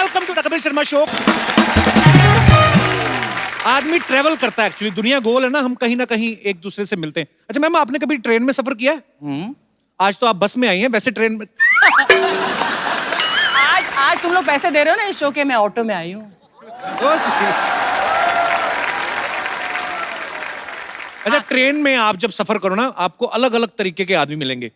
Welcome to the Kapil Sharma show. आदमी travel करता है एक्चुअली, दुनिया गोल है ना, हम कहीं ना कहीं एक दूसरे से मिलते हैं। अच्छा मैम, आपने कभी ट्रेन में सफर किया है? आज तो आप बस में आई हैं, वैसे ट्रेन में आज तुम लोग पैसे दे रहे हो ना इस शो के, मैं ऑटो में आई हूँ। अच्छा, ट्रेन में आप जब सफर करो ना, आपको अलग अलग तरीके के आदमी मिलेंगे।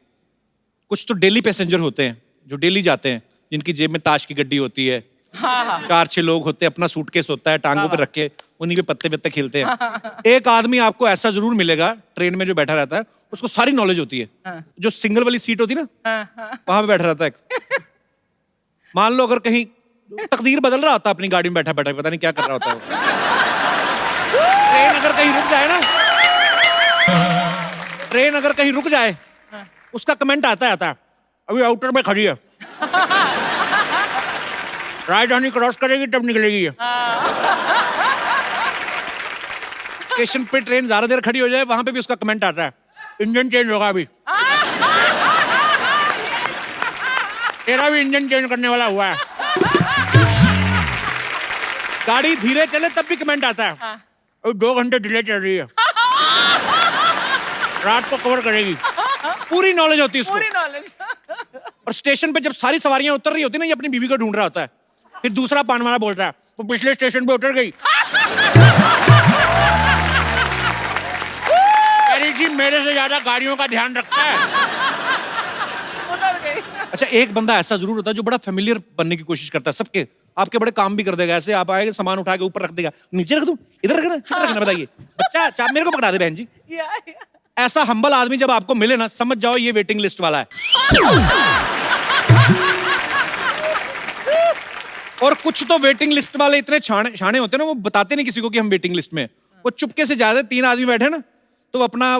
कुछ तो डेली पैसेंजर होते हैं जो डेली जाते हैं, जिनकी जेब में ताश की गड्डी होती है। हाँ। 4-6 लोग होते हैं, अपना सूटकेस होता है, टांगों पे रख के उन्हीं पे पत्ते वत्ते खेलते हैं। एक आदमी आपको ऐसा जरूर मिलेगा ट्रेन में जो बैठा रहता है, उसको सारी नॉलेज होती है। जो सिंगल वाली सीट होती है ना, वहां पे बैठा रहता है। मान लो अगर कहीं तकदीर बदल रहा होता है, अपनी गाड़ी में बैठा बैठा पता नहीं क्या कर रहा होता है। ट्रेन अगर कहीं रुक जाए ना, ट्रेन अगर कहीं रुक जाए, उसका कमेंट आता है अभी आउटर में खड़ी है, राजधानी क्रॉस करेगी तब निकलेगी। स्टेशन पे ट्रेन ज्यादा देर खड़ी हो जाए, वहां पे भी उसका कमेंट आता है, इंजन चेंज होगा अभी, तेरा भी इंजन चेंज करने वाला हुआ है। गाड़ी धीरे चले तब भी कमेंट आता है, अभी 2 घंटे डिले चल रही है, रात को कवर करेगी। पूरी नॉलेज होती है उसको। पूरी नॉलेज। और स्टेशन पे जब सारी सवारियां उतर रही होती है ना, ये अपनी बीवी को ढूंढ रहा होता है, फिर दूसरा पान वाला बोल रहा है, वो पिछले स्टेशन पे उतर गई, अरे जी मेरे से ज्यादा गाड़ियों का ध्यान रखता है। उतर गई। अच्छा, एक बंदा ऐसा जरूर होता है जो बड़ा फेमिलियर बनने की कोशिश करता है सबके, आपके बड़े काम भी कर देगा। ऐसे आप आएंगे, सामान उठा के ऊपर रख देगा, नीचे रख दूं, इधर रखना, किधर रखना बताइए, बच्चा चाप मेरे को पकड़ा दे बहन जी। ऐसा हम्बल आदमी जब आपको मिले ना, समझ जाओ ये वेटिंग लिस्ट वाला है। और कुछ तो वेटिंग लिस्ट वाले इतने छाने होते हैं ना, वो बताते नहीं किसी को कि हम वेटिंग लिस्ट में। वो चुपके से जाते, 3 आदमी बैठे ना, तो अपना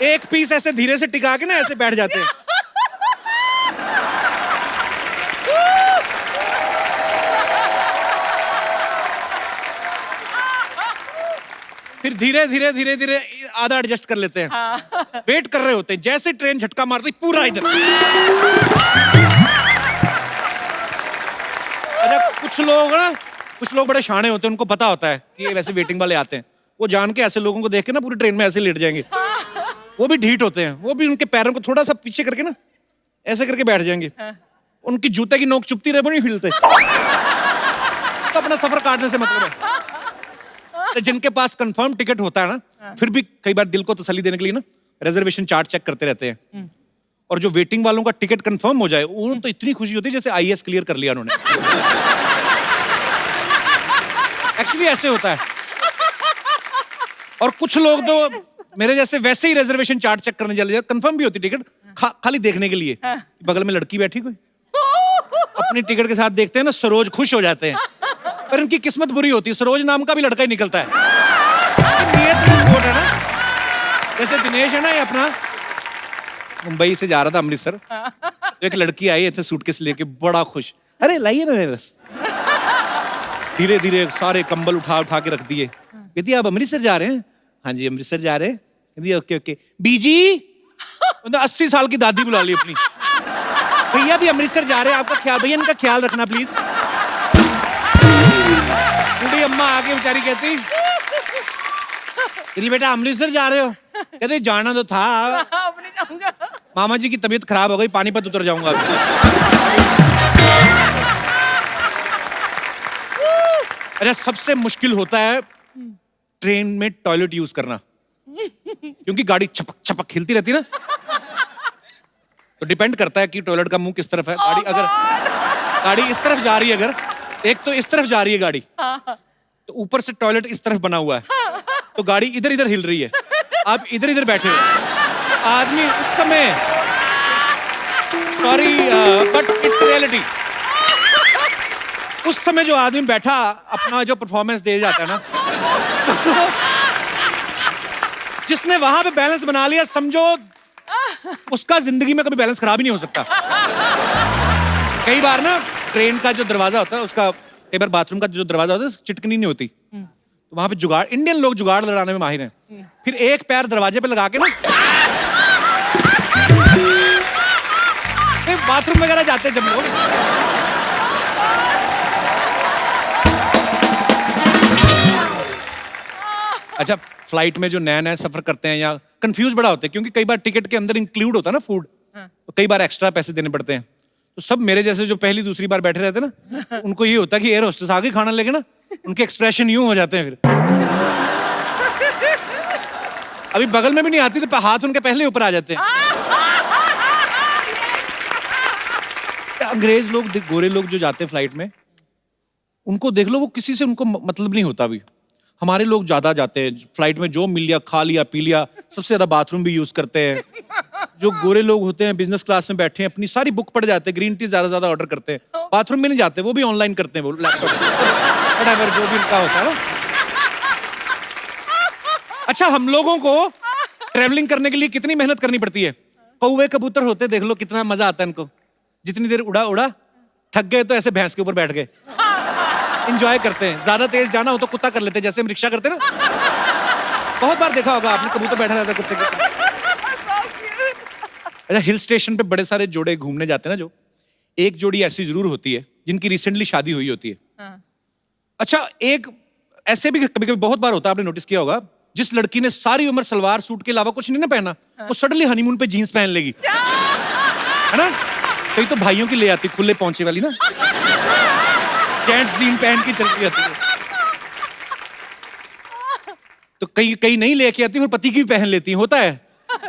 एक पीस ऐसे धीरे से टिका के ना ऐसे बैठ जाते हैं। फिर धीरे धीरे आधा एडजस्ट कर लेते हैं। वेट कर रहे होते हैं, जैसे ट्रेन झटका मारती पूरा इधर। अच्छा, कुछ लोग बड़े शाणे होते हैं, उनको पता होता है कि ये वैसे वेटिंग वाले आते हैं, वो जान के ऐसे लोगों को देख के ना पूरी ट्रेन में ऐसे लेट जाएंगे। वो भी ढीठ होते हैं, वो भी उनके पैरों को थोड़ा सा पीछे करके ना ऐसे करके बैठ जाएंगे। उनकी जूते की नोक चुपती रहे, वो नहीं हिलते। तो अपना सफर काटने से मतलब है। तो जिनके पास कंफर्म टिकट होता है ना, फिर भी कई बार दिल को तसल्ली देने के लिए ना रिजर्वेशन चार्ट चेक करते रहते हैं। और जो वेटिंग वालों का टिकट कंफर्म हो जाए, उन्हें तो इतनी खुशी होती है जैसे आईएएस क्लियर कर लिया उन्होंने। एक्चुअली ऐसे होता है। और कुछ लोग तो मेरे जैसे वैसे ही रिजर्वेशन चार्ट चेक करने चले जाते, कंफर्म भी होती टिकट, खाली देखने के लिए बगल में लड़की बैठी कोई, अपनी टिकट के साथ देखते हैं ना, सरोज खुश हो जाते हैं। पर इनकी किस्मत बुरी होती है, सरोज नाम का भी लड़का ही निकलता है। नियत है ना, जैसे दिनेश है ना, ये अपना मुंबई से जा रहा था अमृतसर, तो एक लड़की आई ऐसे सूटकेस लेके, बड़ा खुश, अरे लाइए ना बस। धीरे धीरे सारे कंबल उठा के रख दिए। कहती आप अमृतसर जा रहे हैं? हाँ जी अमृतसर जा रहे हैं। कहती ओके बीजी, 80 साल की दादी बुला ली अपनी, भैया भी अमृतसर जा रहे हैं, आपका ख्याल, भैया इनका ख्याल रखना प्लीज। बूढ़ी अम्मा आके बेचारी कहती, बेटा अमृतसर जा रहे हो? कहते जाना तो था, मामा जी की तबीयत खराब हो गई, पानीपत उतर जाऊंगा। अरे सबसे मुश्किल होता है ट्रेन में टॉयलेट यूज करना, क्योंकि गाड़ी छपक छपक हिलती रहती है ना, तो डिपेंड करता है कि टॉयलेट का मुंह किस तरफ है। गाड़ी इस तरफ जा रही है, अगर एक तो इस तरफ जा रही है गाड़ी, तो ऊपर से टॉयलेट इस तरफ बना हुआ है, तो गाड़ी इधर इधर हिल रही है, आप इधर इधर बैठे हो, आदमी उस समय, सॉरी बट इट्स रियलिटी, उस समय जो आदमी बैठा अपना जो परफॉर्मेंस दे जाता है ना, जिसने वहां पे बैलेंस बना लिया, समझो उसका जिंदगी में कभी बैलेंस खराब ही नहीं हो सकता। कई बार ना ट्रेन का जो दरवाजा होता है, उसका कई बार बाथरूम का जो दरवाजा होता है, चिटकनी नहीं होती, तो वहां पे जुगाड़, इंडियन लोग जुगाड़ लड़ाने में माहिर हैं। फिर एक पैर दरवाजे पे लगा के ना बाथरूम वगैरह जाते हैं जब लोग। अच्छा, फ्लाइट में जो नया नया सफर करते हैं या कंफ्यूज बड़ा होते हैं, क्योंकि कई बार टिकट के अंदर इंक्लूड होता है ना फूड, तो कई बार एक्स्ट्रा पैसे देने पड़ते हैं। तो सब मेरे जैसे जो पहली दूसरी बार बैठे रहते हैं ना, उनको ये होता है कि एयर होस्टेस आगे खाना लेके ना, उनके एक्सप्रेशन यूं हो जाते हैं फिर। अभी बगल में भी नहीं आती तो हाथ उनके पहले ऊपर आ जाते हैं। अंग्रेज लोग, गोरे लोग जो जाते हैं फ्लाइट में, उनको देख लो, वो किसी से उनको मतलब नहीं होता। अभी हमारे लोग ज्यादा जाते हैं फ्लाइट में, जो मिल लिया खा लिया पी लिया, सबसे ज्यादा बाथरूम भी यूज करते हैं। जो गोरे लोग होते हैं बिजनेस क्लास में बैठे हैं, अपनी सारी बुक पढ़ जाते हैं, ग्रीन टी ज्यादा ऑर्डर करते हैं, बाथरूम में नहीं जाते, वो भी ऑनलाइन करते हैं, वो लैपटॉप व्हाटएवर जो भी उनका होता है ना। अच्छा, हम लोगों को ट्रेवलिंग करने के लिए कितनी मेहनत करनी पड़ती है। कौवे कबूतर होते देख लो, कितना मजा आता है इनको। जितनी देर उड़ा उड़ा, थक गए तो ऐसे भैंस के ऊपर बैठ गए, इंजॉय करते हैं। ज्यादा तेज जाना हो तो कुत्ता कर लेते हैं, जैसे हम रिक्शा करते हैं ना। बहुत बार देखा होगा आपने, कबूतर बैठा रहता है कुत्ते के। अच्छा, हिल स्टेशन पे बड़े सारे जोड़े घूमने जाते हैं ना, जो एक जोड़ी ऐसी जरूर होती है जिनकी रिसेंटली शादी हुई होती है। अच्छा, एक ऐसे भी कभी कभी बहुत बार होता है, आपने नोटिस किया होगा, जिस लड़की ने सारी उम्र सलवार सूट के अलावा कुछ नहीं ना पहना, वो सडनली हनीमून पे जीन्स पहन लेगी, है ना। कई तो भाइयों की ले आती खुले पहुंचे वाली ना, जेंट्स जीन पहन के चलती आती है। तो कई नहीं लेके आती, फिर पति की भी पहन लेती है, होता है।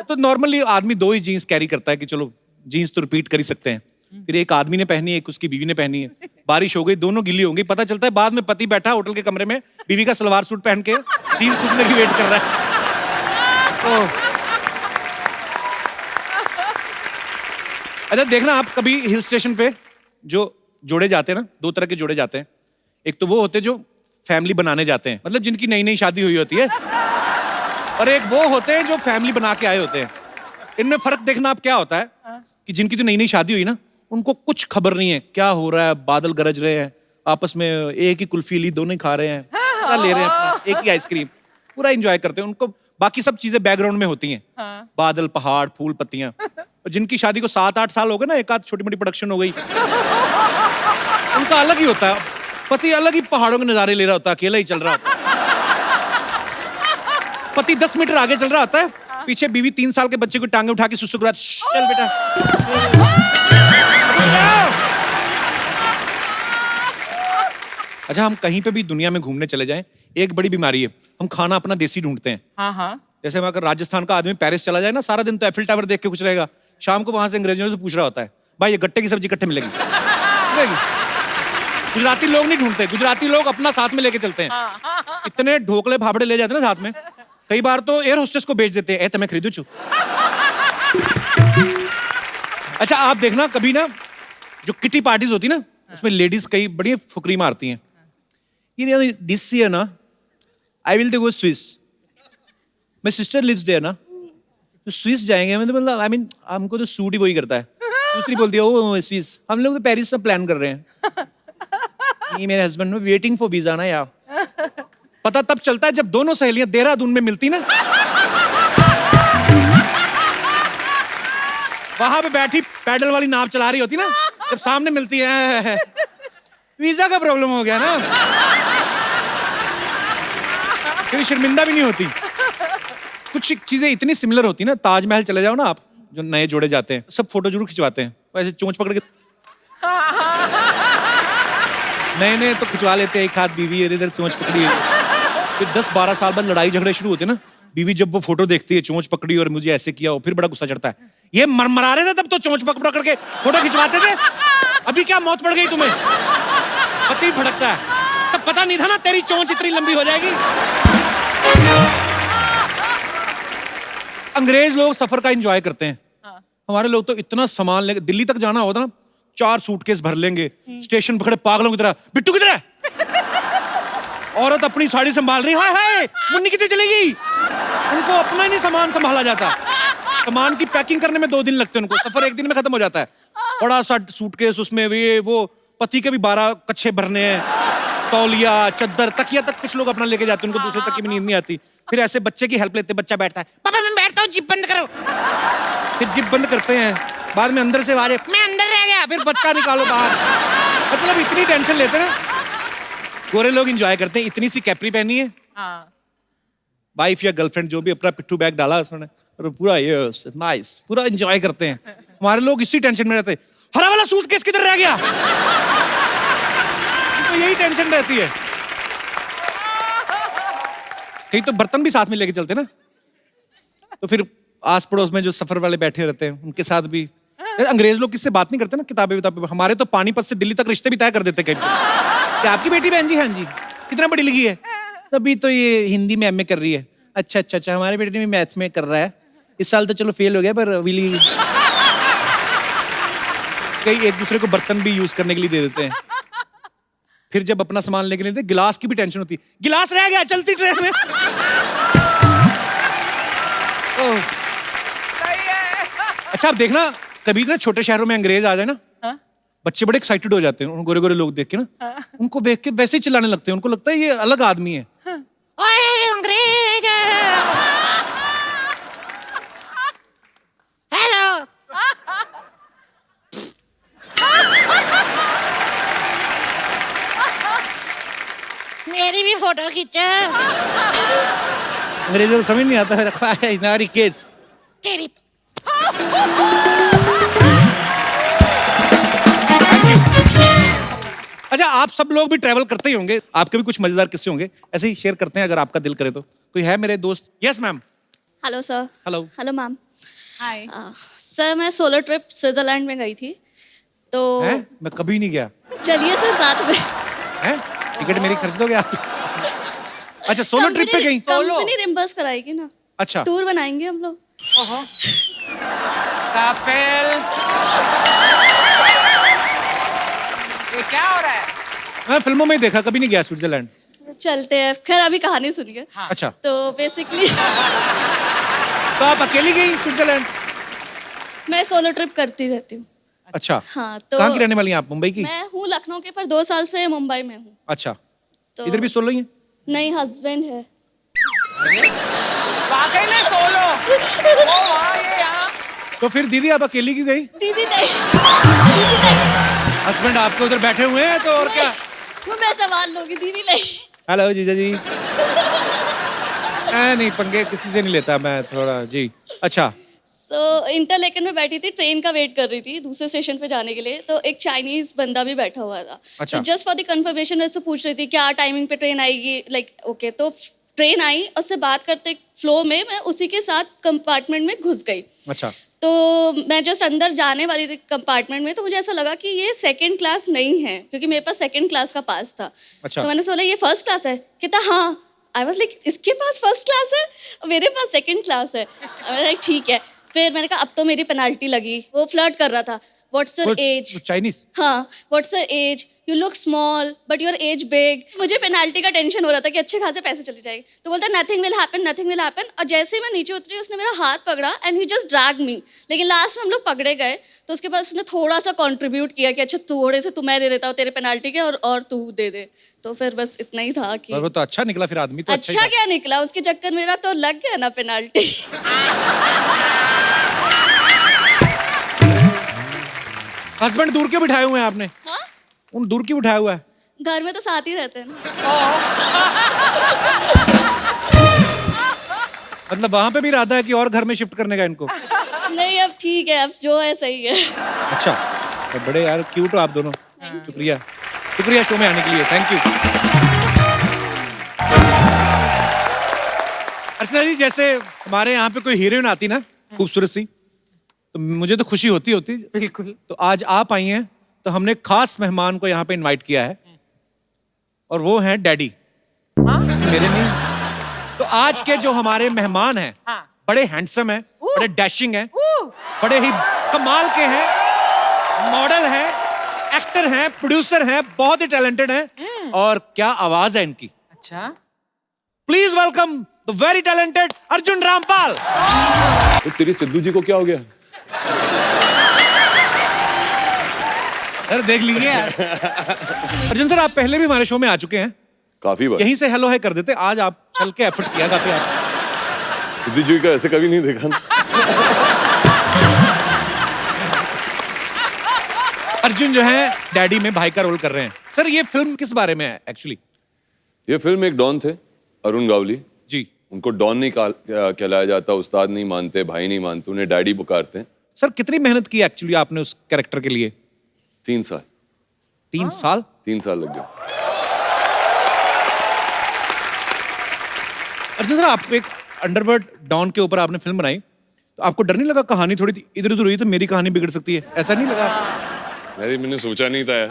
तो नॉर्मली आदमी 2 ही जीन्स कैरी करता है कि चलो जीन्स तो रिपीट कर ही सकते हैं। फिर एक आदमी ने पहनी है, एक उसकी बीवी ने पहनी है। बारिश हो गई, दोनों गिल्ली हो गई। पता चलता है बाद में पति बैठा होटल के कमरे में, बीवी का सलवार सूट पहन के जीन्स सूखने की वेट कर रहा है। अच्छा, देखना आप कभी हिल स्टेशन पे जो जोड़े जाते हैं ना, 2 तरह के जोड़े जाते हैं। एक तो वो होते हैं जो फैमिली बनाने जाते हैं, मतलब जिनकी नई नई शादी हुई होती है, और एक वो होते हैं जो फैमिली बना के आए होते हैं। इनमें फर्क देखना आप क्या होता है कि जिनकी तो नई नई शादी हुई ना, उनको कुछ खबर नहीं है क्या हो रहा है, बादल गरज रहे हैं, आपस में एक ही कुल्फी ली, दोनों ही खा रहे हैं, क्या ले रहे हैं अपना, एक ही आइसक्रीम, पूरा एंजॉय करते हैं। उनको बाकी सब चीजें बैकग्राउंड में होती हैं, बादल, पहाड़, फूल, पत्तियां। और जिनकी शादी को 7-8 साल हो गए ना, एक आध छोटी मोटी प्रोडक्शन हो गई, उनका अलग ही होता है। पति अलग ही पहाड़ों के नजारे ले रहा होता है, अकेला ही चल रहा होता है। पति 10 मीटर आगे चल रहा होता है, पीछे बीवी 3 साल के बच्चे को टांगे उठा के सुसु करा, चल बेटा। अच्छा, हम कहीं पे भी दुनिया में घूमने चले जाएं, एक बड़ी बीमारी है, हम खाना अपना देसी ढूंढते हैं। जैसे अगर राजस्थान का आदमी पेरिस चला जाए ना, सारा दिन तो एफिल टावर देख के कुछ रहेगा, शाम को वहां से अंग्रेजों से पूछ रहा होता है, भाई ये गट्टे की सब्जी कट्टे मिलेगी। गुजराती लोग नहीं ढूंढते, गुजराती लोग अपना साथ में लेके चलते हैं। इतने ढोकले भाबड़े ले जाते हैं ना साथ में, कई बार तो एयर होस्टेस को बेच देते हैं, मैं खरीदू छू। अच्छा, आप देखना कभी ना, जो किटी पार्टीज होती ना, उसमें लेडीज कई बड़ी फुकरी मारती हैं। ये दिस ईयर ना, I will go Swiss, my sister lives there ना, तो स्विस जाएंगे। मतलब आई मीन हमको तो सूट ही वही करता है। दूसरी बोलती है ओ स्विस, हम लोग तो पेरिस में प्लान कर रहे हैं। नहीं, मेरे हस्बैंड ने वेटिंग फॉर वीजा ना यार। पता तब चलता है जब दोनों सहेलियां देहरादून में मिलती ना, वहां पे बैठी पैडल वाली नाव चला रही होती ना, जब सामने मिलती है, वीजा का प्रॉब्लम हो गया ना, फिर शर्मिंदा भी नहीं होती। कुछ चीजें इतनी सिमिलर होती ना, ताजमहल चले जाओ ना आप, जो नए जोड़े जाते हैं, सब फोटो जरूर खिंचवाते हैं, वैसे चोंच पकड़ के नए तो खिंचवा लेते हैं, एक हाथ बीवी इधर चोंच पकड़ी है। फिर 10-12 साल बाद लड़ाई झगड़े शुरू होते हैं ना, बीवी जब वो फोटो देखती है, चोंच पकड़ी और मुझे ऐसे किया हो, फिर बड़ा गुस्सा चढ़ता है। ये मरमरा रहे थे तब तो चोंच पकड़ के फोटो खिंचवाते थे, अभी क्या मौत पड़ गई तुम्हें? पति भड़कता है, तब पता नहीं था ना तेरी चोंच इतनी लंबी हो जाएगी। अंग्रेज लोग सफर का एंजॉय करते हैं, हमारे लोग तो इतना सामान लेके, दिल्ली तक जाना होता ना, 4 सूटकेस भर लेंगे, स्टेशन पकड़े पागलों की तरह, बिट्टू किधर है? औरत अपनी साड़ी संभाल रही, हाय हाय मुन्नी कितनी चलेगी? उनको अपना ही नहीं सामान संभाला जाता। सामान की पैकिंग करने में 2 दिन लगते हैं उनको, सफर 1 दिन में खत्म हो जाता है। बड़ा सा सूटकेस, उसमें वो पति के भी 12 कच्छे भरने हैं, तौलिया, चद्दर, तकिया तक कुछ लोग अपना लेके जाते हैं, उनको दूसरे तक की भी नींद नहीं आती। फिर ऐसे बच्चे की हेल्प लेते, बच्चा बैठता है, पापा मैं बैठता हूँ, जिप बंद करो। फिर जिप बंद करते हैं, बाद में अंदर से आवाज, मैं अंदर रह गया, फिर बच्चा निकालो बाहर। मतलब इतनी टेंशन लेते ना। गोरे लोग एंजॉय करते हैं। इतनी सी कैपरी पहनी है, हाँ। वाइफ या गर्लफ्रेंड जो भी, अपना पिट्ठू बैग डाला उसने और पूरा ये नाइस, पूरा एंजॉय करते हैं। हमारे लोग इसी टेंशन में रहते हैं, हरा वाला सूटकेस किधर रह गया। तो यही टेंशन रहती है। कहीं तो बर्तन भी साथ में लेके चलते ना, तो फिर आस पड़ोस में जो सफर वाले बैठे रहते हैं उनके साथ भी। अंग्रेज लोग किससे बात नहीं करते ना, किताबें विताबें। हमारे तो पानीपत से दिल्ली तक रिश्ते भी तय कर देते कहीं। क्या आपकी बेटी बहन जी? हाँ जी। कितना पढ़ी लिखी है? अभी तो ये हिंदी में एमए कर रही है। अच्छा अच्छा अच्छा, हमारे बेटे भी मैथ में कर रहा है। इस साल तो चलो फेल हो गया, पर विली कई एक दूसरे को बर्तन भी यूज करने के लिए दे देते हैं। फिर जब अपना सामान लेके लेते, गिलास की भी टेंशन होती है, गिलास रह गया चलती ट्रेन में। ओह। सही है। अच्छा आप देखना, कभी ना छोटे शहरों में अंग्रेज आ जाए ना, हाँ? बच्चे बड़े एक्साइटेड हो जाते हैं उन गोरे गोरे लोग देख के ना। उनको देख के वैसे ही चिल्लाने लगते हैं। उनको लगता है ये अलग आदमी है। ओए अंग्रेज, हेलो। मेरी भी फोटो खींचो। अंग्रेजों को समझ नहीं आता है, रखा है इनारी किड्स। तेरी अच्छा, आप सब लोग भी ट्रैवल करते ही होंगे, आपके भी कुछ मजेदार किस्से होंगे, ऐसे ही शेयर करते हैं अगर आपका दिल करे तो। कोई है मेरे दोस्त? Yes ma'am. Hello sir. Hello. Hello ma'am. Hi. Sir मैं सोलो ट्रिप स्विट्जरलैंड में गई थी, तो हैं? मैं कभी नहीं गया। चलिए सर साथ में। हैं? टिकट मेरी खर्च दोगे आप? अच्छा, सोलो ट्रिप पे गई? कंपनी रिम्बर्स कराएगी ना। अच्छा, टूर बनाएंगे हम लोग। कपिल, ये क्या हो रहा है? मैं फिल्मों में ही देखा, कभी नहीं गया स्विट्जरलैंड। चलते हैं। खैर अभी कहानी सुनिए। अच्छा, तो बेसिकली तो आप अकेली गई स्विट्जरलैंड? मैं सोलो ट्रिप करती रहती हूँ। अच्छा, हाँ तो कहाँ की रहने वाली हैं आप? मुंबई की? मैं हूँ लखनऊ के, पर 2 साल से मुंबई में हूँ। अच्छा, तो इधर भी सोलो ही है? नहीं, हस्बैंड है। वाकई में सोलो। वो वहाँ, ये यहाँ। तो फिर दीदी आप अकेली क्यों गई? दीदी नहीं, दीदी नहीं, हस्बैंड आपके उधर बैठे हुए हैं तो और क्या? वो मैं संभाल लूंगी, दीदी नहीं। हेलो जीजा जी। नहीं, पंगे किसी से नहीं लेता मैं थोड़ा जी। अच्छा, इंटरलेकन में बैठी थी, ट्रेन का वेट कर रही थी दूसरे स्टेशन पे जाने के लिए, तो एक चाइनीज बंदा भी बैठा हुआ था। अच्छा। तो जस्ट फॉर द कंफर्मेशन मैं उससे पूछ रही थी क्या टाइमिंग पे ट्रेन आएगी, लाइक ओके। तो ट्रेन आई, उससे बात करते फ्लो में मैं उसी के साथ कंपार्टमेंट में घुस गई। अच्छा, तो मैं जस्ट अंदर जाने वाली थी कंपार्टमेंट में, तो मुझे ऐसा लगा कि ये सेकंड क्लास नहीं है, क्योंकि मेरे पास सेकंड क्लास का पास था। अच्छा। तो मैंने सोचा ये फर्स्ट क्लास है। कहता हाँ। आई वाज लाइक इसके पास फर्स्ट क्लास है, मेरे पास सेकंड क्लास है। मैंने लाइक ठीक है। फिर मैंने कहा अब तो मेरी पेनाल्टी लगी। वो फ्लर्ट कर रहा था, व्हाट्स योर एज? चाइनीज? हाँ, what's your age, you look small but your age big. मुझे पेनाल्टी का टेंशन हो रहा था कि अच्छे खासे पैसे चले जाएंगे। तो बोलता nothing will happen, nothing will happen. और जैसे ही मैं नीचे उतरी उसने मेरा हाथ पकड़ा एंड ही जस्ट ड्रैग मी। लेकिन लास्ट में हम लोग पकड़े गए, तो उसके बाद उसने थोड़ा सा कंट्रीब्यूट किया कि अच्छा थोड़े से मैं दे देता हूँ तेरे पेनाल्टी के, और तू दे दे। तो फिर बस इतना ही था कि पर वो तो अच्छा निकला, फिर आदमी तो अच्छा ही अच्छा था। क्या निकला, उसके चक्कर मेरा तो लग गया ना पेनाल्टी। हस्बैंड दूर के बिठाए हुए हैं आपने? हाँ, उन दूर क्यों बिठाया हुआ है? घर में तो साथ ही रहते हैं ना। मतलब वहां पे भी इरादा है कि और घर में शिफ्ट करने का इनको? नहीं अब ठीक है, अब जो है सही है। अच्छा, तो बड़े यार क्यूट हो आप दोनों। शुक्रिया, शुक्रिया शो में आने के लिए, थैंक यू। अर्चना जी, जैसे हमारे यहाँ पे कोई हीरोइन आती ना खूबसूरत सी, तो मुझे तो खुशी होती बिल्कुल। तो आज आप आई हैं, तो हमने खास मेहमान को यहाँ पे इनवाइट किया है, और वो हैं डैडी। हाँ? मेरे नहीं। तो आज के जो हमारे मेहमान हैं, हाँ। बड़े हैंडसम हैं, बड़े डैशिंग हैं, बड़े ही कमाल के हैं, मॉडल हैं, एक्टर हैं, प्रोड्यूसर हैं, बहुत ही टैलेंटेड हैं, और क्या आवाज है इनकी। अच्छा। Please welcome the very talented Arjun Rampal. तो तेरी सिद्धू जी को क्या हो गया? अरे देख लीजिए यार। अर्जुन सर, आप पहले भी हमारे शो में आ चुके हैं, काफी बार। यहीं से हेलो है कर देते। आज आप चल के एफर्ट किया काफी। आप सिद्धू जी का ऐसे कभी नहीं देखा ना। अर्जुन जो है डैडी में भाई का रोल कर रहे हैं। सर ये फिल्म किस बारे में है एक्चुअली? ये फिल्म एक डॉन थे, अरुण गावली जी। उनको डॉन नहीं कहलाया जाता, उस्ताद नहीं मानते, भाई नहीं मानते, उन्हें डैडी पुकारते हैं। सर कितनी मेहनत की एक्चुअली आपने उस कैरेक्टर के लिए? 3 साल। 3 साल? 3 साल लग गए। अर्जुन सर आप एक अंडरवर्ल्ड डॉन के ऊपर आपने फिल्म बनाई, तो आपको डर नहीं लगा कहानी थोड़ी इधर उधर हुई तो मेरी कहानी बिगड़ सकती है, ऐसा नहीं लगा? मैंने सोचा नहीं था यार।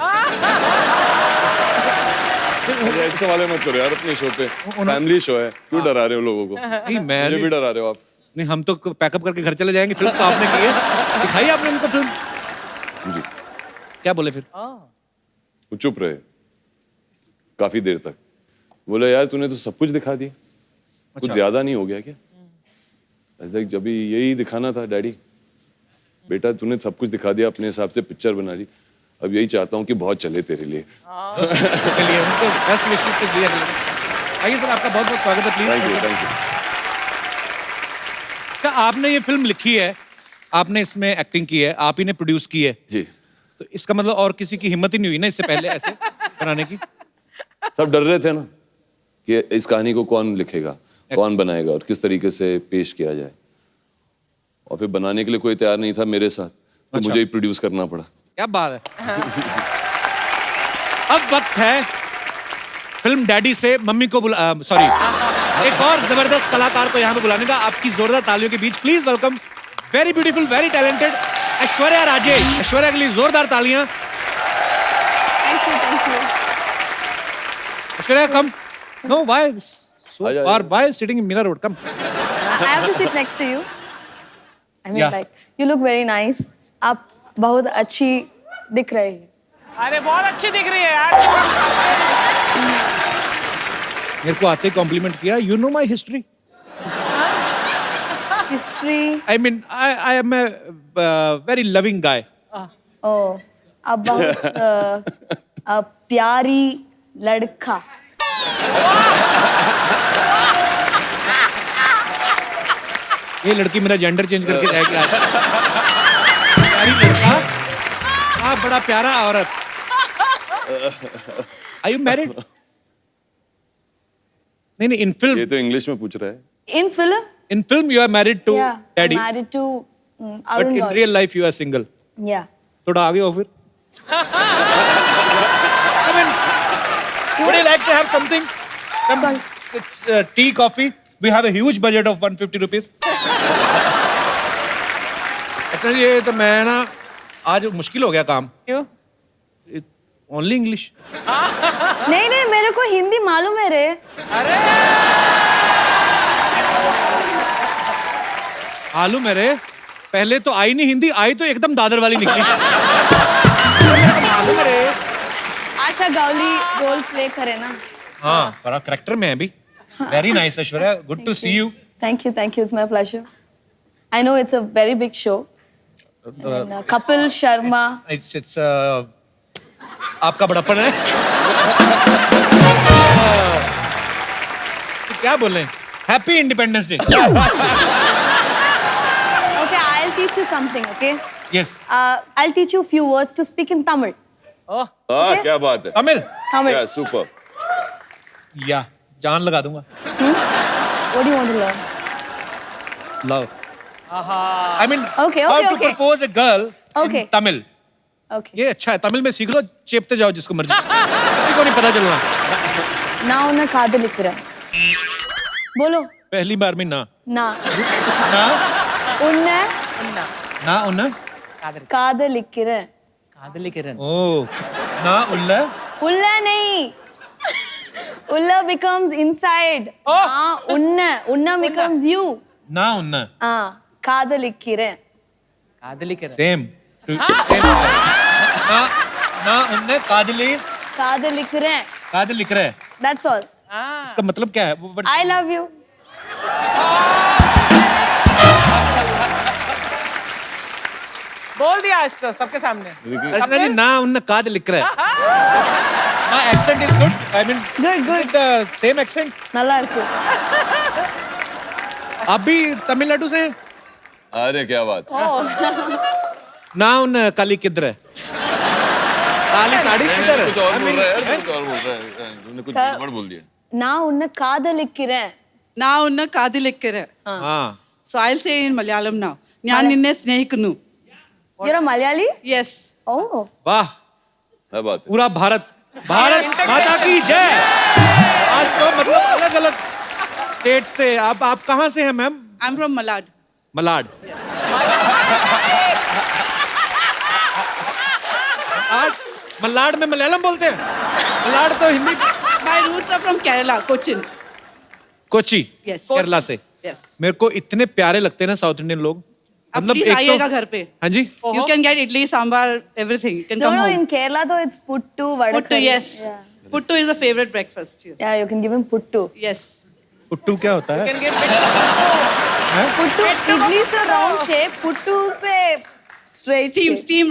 ऐसे सवाल मत करो यार अपने शो पे, फैमिली शो है, क्यों डरा रहे हो लोगों को? नहीं मुझे भी डरा रहे हो आप। नहीं हम तो पैकअप करके घर चले जाएंगे, फिल्म तो आपने की है, दिखाई आपने उनको फिल्म। जी। क्या बोले फिर? वो चुप रहे काफी देर तक। बोले यार तूने तो सब कुछ दिखा दिया, कुछ ज्यादा नहीं हो गया क्या? ऐसा जब यही दिखाना था डैडी, बेटा तूने सब कुछ दिखा दिया, अपने हिसाब से पिक्चर बना ली, अब यही चाहता हूँ कि बहुत चले तेरे लिए। चलिए उनको बेस्ट विशेस तो दिया। आइए सर आपका बहुत बहुत स्वागत है please. Thank you thank you. क्या आपने ये फिल्म लिखी है, आपने इसमें एक्टिंग की है, आप ही ने प्रोड्यूस की है, जी। तो इसका मतलब और किसी की हिम्मत ही नहीं हुई ना इससे पहले ऐसे बनाने की? सब डर रहे थे ना कि इस कहानी को कौन लिखेगा, कौन बनाएगा और किस तरीके से पेश किया जाए, और फिर बनाने के लिए कोई तैयार नहीं था मेरे साथ, तो मुझे ही प्रोड्यूस करना पड़ा। क्या बात है। अब वक्त है फिल्म डैडी से मम्मी को सॉरी एक और जबरदस्त कलाकार को यहाँ पे बुलाने का। आपकी जोरदार तालियों के बीच please welcome very beautiful very talented Aishwarya Rajesh. Aishwarya के लिए जोरदार तालियां। Thank you, thank you. Aishwarya come. No why so आजा, far why sitting in Meera Road? Come. I have to sit next to you. I mean, Yeah. like, you look very nice. आप बहुत अच्छी दिख रही है. अरे बहुत अच्छी दिख रही है यार। मेरे को आते कॉम्प्लीमेंट किया। You know my history. History. I mean I am a very loving guy. Oh, आप बहुत प्यारी लड़का. ये लड़की मेरा जेंडर चेंज करके जाएगी आज। प्यारी लड़का, आप बड़ा प्यारा औरत। Are you married? नहीं इन फिल्म। ये तो इंग्लिश में पूछ रहा है। In film? In film you are married to Yeah. daddy, I'm married to but Arun in Gauri. real life you are single. Yeah. थोड़ा आगे हो फिर। I mean, would you like to have something? Some tea, coffee? We have a huge budget of 150 rupees. अच्छा ये तो मैं ना आज मुश्किल हो गया काम। क्यों? Only English. नहीं नहीं मेरे को हिंदी मालूम है रे. आलू मेरे पहले तो आई नहीं हिंदी, आई तो एकदम दादर वाली निकली। आलू मेरे। आशा गावली रोल प्ले करे ना. हाँ बड़ा करेक्टर में है अभी। Very nice Aishwarya, good to see you. Thank you, it's my pleasure. I know it's a very big show. And, Kapil Sharma. It's आपका बड़प्पन है। तो क्या बोले? Happy independence day. Okay, I'll teach you something, okay? Yes. I'll teach you a few words to speak in Tamil. Oh Okay. क्या बात है। Tamil. Tamil. Yeah, super. या जान लगा दूंगा। What do you want to learn? Love. I mean, Okay, how okay, to okay. propose a girl Okay. in Tamil. Okay. ये अच्छा है, तमिल में सीख लो, चेपते जाओ जिसको मर्जी। किसी को नहीं पता चलना। ना उन्हें कादलिக்கிறேன். बोलो. पहली बार में ना। ना. ना उन्हें ना उन्ना। कादलिக்கிறேன். कादली किरण। ओ ना उल्ला। उल्ला नहीं. Ulla becomes inside. हाँ उन्ना becomes you. ना उन्ना। हाँ कादलिக்கிறேன். कादली किरण। सेम। ना ना उन्ने कादली कादलिக்கிறேன். कादल लिख रहा है। That's all. इसका मतलब क्या है? I love you. बोल दिया आज तो सबके सामने। अर्चना जी ना उन्ने कादल लिख रहा है। My accent is good. I mean, Good, good. with the same accent. நல்லா இருக்கு. आप भी तमिलनाडु से हैं? अरे क्या बात। ना उन काली किधर है? काली साड़ी किधर है? कुछ और बोल रहा है यार, कुछ और बोल रहा है, तुमने कुछ गड़बड़ बोल दिया. நான் உன்னை காதலிக்கிறேன். நான் உன்னை காதலிக்கிறேன். हाँ. So I'll say in Malayalam now. ഞാൻ നിന്നെ സ്നേഹിക്കുന്നു. You're a Malayali? Yes. Oh. वाह, क्या बात है. पूरा भारत माता की जय. आज तो मतलब अलग अलग स्टेट से आप कहाँ से हैं ma'am? I'm from Malad. Malad. आज मलाड में मलयालम बोलते हैं. मलाड तो Hindi. My roots are from Kerala, Cochin. Kochi. Yes. Kerala से. Yes. मेरे को इतने प्यारे लगते हैं ना साउथ इंडियन लोग. अब प्लीज आइएगा घर पे. हाँ जी. You can get idli, sambar, everything. You can No, come no, home. in Kerala though it's puttu, vada Puttu, curry. yes. Yeah. Puttu is a favorite breakfast. Yes. Yeah, you can give him puttu. Yes. Puttu क्या होता है? Can get Puttu, idli is a round shape, puttu is a straight shape. Steam.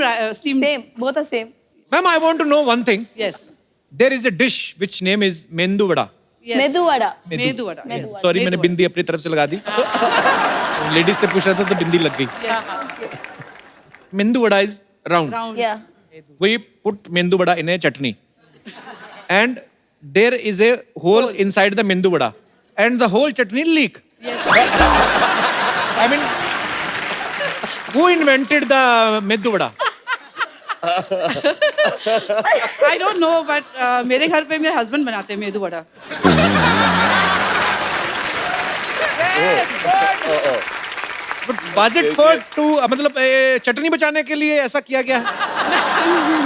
Same, both are same. Ma'am I want to know one thing. Yes. There is a dish which name is medu vada. Yes. Medu vada. Medu vada. Yes. Sorry मैंने Medu बिंदी अपनी तरफ से लगा दी. Ladies से पूछ रहा था तो बिंदी लग गई. Yes. मेंदू vada is round. Round. Yeah. We put mendu vada in a chutney, and there is a hole inside the mendu vada, and the whole chutney leak. Yes. I mean, who invented the mendu vada? I don't know, but मेरे घर पे मेरे husband बनाते हैं medu vada. But was it for to मतलब चटनी बचाने के लिए ऐसा किया गया है?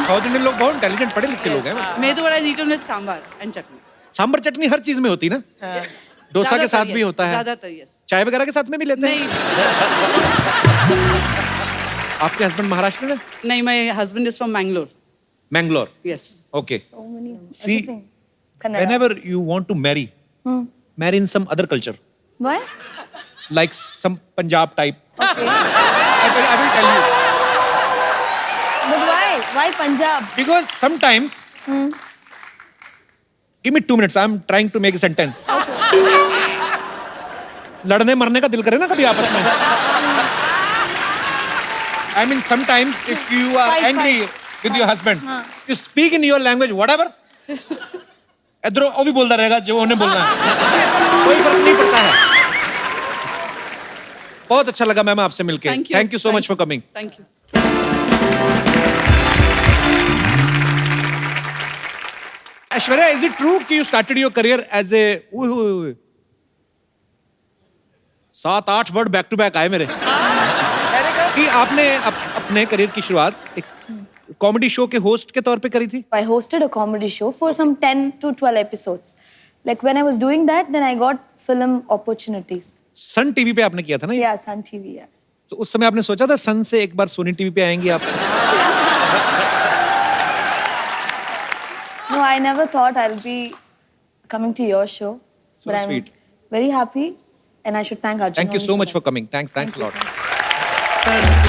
साउथ इंडियन लोग बहुत इंटेलिजेंट पढ़े लिखे लोग हैं. Medu vada is eaten with sambar and chutney. Sambar चटनी हर चीज में होती है ना. डोसा के साथ भी होता है. ज़्यादातर yes. चाय वगैरह के साथ में भी लेते हैं. नहीं आपके हस्बैंड महाराष्ट्र में? नहीं, my husband is from Mangalore. Mangalore. Yes. Okay. So many. See, Everything. Kannada. whenever you want to marry in some other culture, Why? like some Punjab type. Okay. I will tell you. But why? Why Punjab? Because sometimes, give me 2 minutes. I'm trying to make a sentence. लड़ने मरने का दिल करे ना कभी आपस में. I mean, sometimes if you are Fight, angry with your husband, you speak in your language, whatever. इधरों वो भी बोलता रहेगा जो उन्हें बोलना है. कोई फर्क नहीं पड़ता है. बहुत अच्छा लगा मैम आपसे मिलके. Thank you. Thank you so much for coming. Thank you. Aishwarya, is it true कि you started your career as a 7-8 word back to back आए मेरे कि आपने अपने करियर की शुरुआत एक कॉमेडी शो के होस्ट के तौर पे करी थी. I hosted a comedy show for some 10 to 12 episodes. Like when I was doing that, then I got film opportunities. Sun TV पे आपने किया था ना ये? Yeah, Sun TV, yeah. तो उस समय आपने सोचा था सन से एक बार सोनी टीवी पे आएंगी आप? No, I never thought I'll be coming to your show. So but I'm sweet. very happy and I should thank Arjun. Thank you only so for much that. for coming. Thanks a lot.